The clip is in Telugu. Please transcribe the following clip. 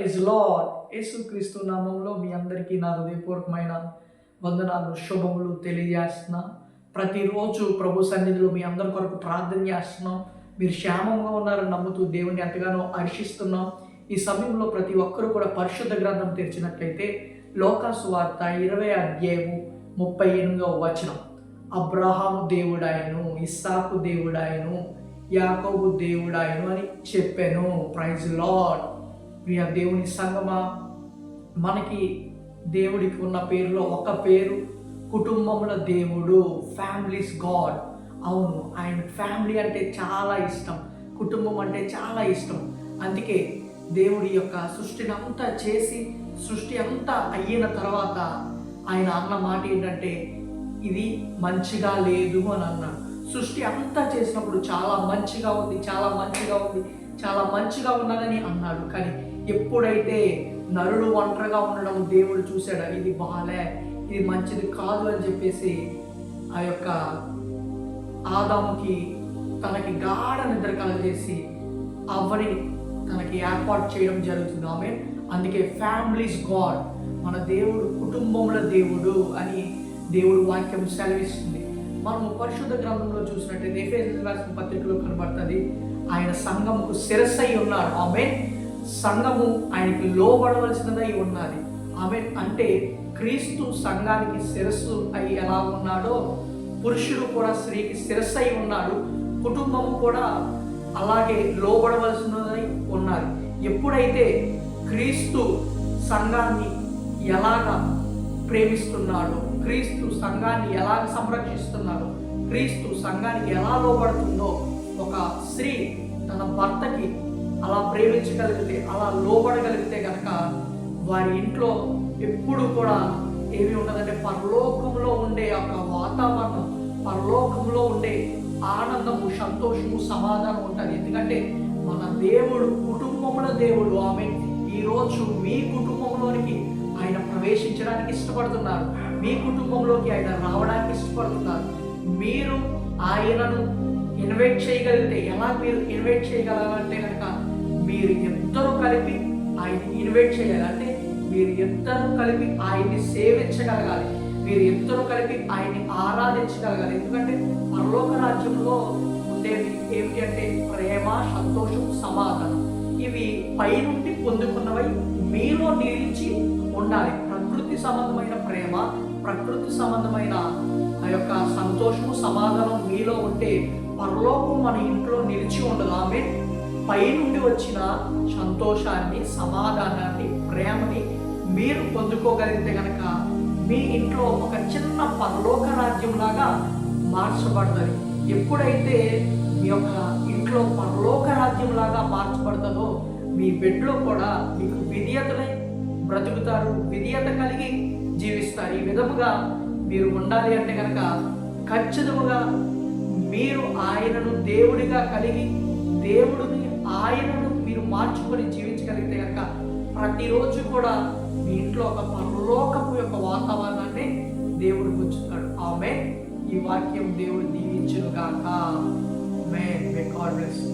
Praise lord. యేసుక్రీస్తు నామంలో మీ అందరికీ నా హృదయపూర్వకమైన వందనాలు, శుభములు తెలియజేస్తున్నా. ప్రతిరోజు ప్రభు సన్నిధిలో మీ అందరి కొరకు ప్రార్థన చేస్తున్నాం. మీరు క్షేమంగా ఉన్నారని నమ్ముతూ దేవుని ఎంతగానో హర్షిస్తున్నాం. ఈ సమయంలో ప్రతి ఒక్కరూ కూడా పరిశుద్ధ గ్రంథం తెరిచినట్లయితే లోకాసు వార్త 20వ అధ్యాయము 38వ వచనం. అబ్రహాము దేవుడాయను, ఇస్సాకు దేవుడాయను, యాకోబు దేవుడాయను అని చెప్పాను. Praise lord. ప్రియ దేవుని సంగమా, మనకి దేవుడికి ఉన్న పేరులో ఒక పేరు కుటుంబముల దేవుడు, ఫ్యామిలీస్ గాడ్. అవును, ఆయన ఫ్యామిలీ అంటే చాలా ఇష్టం, కుటుంబం అంటే చాలా ఇష్టం. అందుకే దేవుడి యొక్క సృష్టిని అంతా చేసి, సృష్టి అంతా అయిన తర్వాత ఆయన అన్న మాట ఏంటంటే ఇది మంచిగా లేదు అని అన్నాడు. సృష్టి అంతా చేసినప్పుడు చాలా మంచిగా ఉంది, చాలా మంచిగా ఉంది, చాలా మంచిగా ఉన్నదని అన్నాడు. కానీ ఎప్పుడైతే నరుడు ఒంటరిగా ఉండడం దేవుడు చూశాడు, ఇది బాలే, ఇది మంచిది కాదు అని చెప్పేసి ఆ యొక్క ఆదాముకి తనకి గాఢ నిద్ర కలగజేసి అవ్వని తనకి ఏర్పాటు చేయడం జరుగుతుంది. ఆమె అందుకే ఫ్యామిలీస్ గాడ్, మన దేవుడు కుటుంబముల దేవుడు అని దేవుడు వాక్యం సెలవిస్తుంది. మనము పరిశుద్ధ గ్రంథంలో చూసినట్టయితే ఎఫెసీయులకు రాసిన పత్రికలో కనబడుతుంది, ఆయన సంఘముకు శిరస్సై ఉన్నాడు. ఆమె సంఘము ఆయనకి లోబడవలసినదై ఉన్నది. ఆమె అంటే క్రీస్తు సంఘానికి శిరస్సు అయి ఎలా ఉన్నాడో పురుషుడు కూడా స్త్రీకి శిరస్సు అయి ఉన్నాడు. కుటుంబము కూడా అలాగే లోబడవలసినదై ఉన్నది. ఎప్పుడైతే క్రీస్తు సంఘాన్ని ఎలాగా ప్రేమిస్తున్నాడో, క్రీస్తు సంఘాన్ని ఎలాగ సంరక్షిస్తున్నాడో, క్రీస్తు సంఘానికి ఎలా లోబడుతుందో, ఒక స్త్రీ తన భర్తకి అలా ప్రేమించగలిగితే, అలా లోబడగలిగితే కనుక వారి ఇంట్లో ఎప్పుడు కూడా ఏమి ఉండదంటే పరలోకంలో ఉండే ఒక వాతావరణం, పరలోకంలో ఉండే ఆనందము, సంతోషము, సమాధానం ఉంటుంది. ఎందుకంటే మన దేవుడు కుటుంబముల దేవుడు. ఆమె ఈరోజు మీ కుటుంబంలోనికి ఆయన ప్రవేశించడానికి ఇష్టపడుతున్నారు, మీ కుటుంబంలోకి ఆయన రావడానికి ఇష్టపడుతున్నారు. మీరు ఆయనను ఇన్వైట్ చేయగలిగితే, ఎలా మీరు ఇన్వైట్ చేయగలరంటే కనుక మీరు ఇద్దరు కలిపి ఆయన్ని ఇన్వైట్ చేయాలి. అంటే మీరు ఇద్దరు కలిపి ఆయన్ని సేవించగలగాలి, మీరు ఇద్దరు కలిపి ఆయన్ని ఆరాధించగలగాలి. ఎందుకంటే పరలోక రాజ్యంలో ఉండేవి ఏమిటి అంటే ప్రేమ, సంతోషం, సమాధానం. ఇవి పైనుండి పొందుకున్నవై మీలో నిలిచి ఉండాలి. ప్రకృతి సంబంధమైన ప్రేమ, ప్రకృతి సంబంధమైన ఆ యొక్క సంతోషము, సమాధానం మీలో ఉంటే పరలోకం మన ఇంట్లో నిలిచి ఉండదు. ఆమె పైనుండి వచ్చిన సంతోషాన్ని, సమాధానాన్ని, ప్రేమని మీరు పొందుకోగలిగితే కనుక మీ ఇంట్లో ఒక చిన్న పరలోక రాజ్యంలాగా మార్చబడుతుంది. ఎప్పుడైతే మీ యొక్క ఇంట్లో పరలోక రాజ్యంలాగా మార్చబడుతుందో మీ బిడ్డలో కూడా మీకు విధేయతలై బ్రతుకుతారు, విధేయత కలిగి జీవిస్తారు. ఈ విధముగా మీరు ఉండాలి అంటే కనుక ఖచ్చితంగా మీరు ఆయనను దేవుడిగా కలిగి, దేవుడిని ఆయనను మీరు మార్చుకొని జీవించగలిగితే కనుక ప్రతిరోజు కూడా మీ ఇంట్లో ఒక పరలోకపు యొక్క వాతావరణాన్ని దేవుడు ఉంచుతాడు. ఆమేన్. ఈ వాక్యం దేవుడు దీవించును గాక. Amen. May God bless you.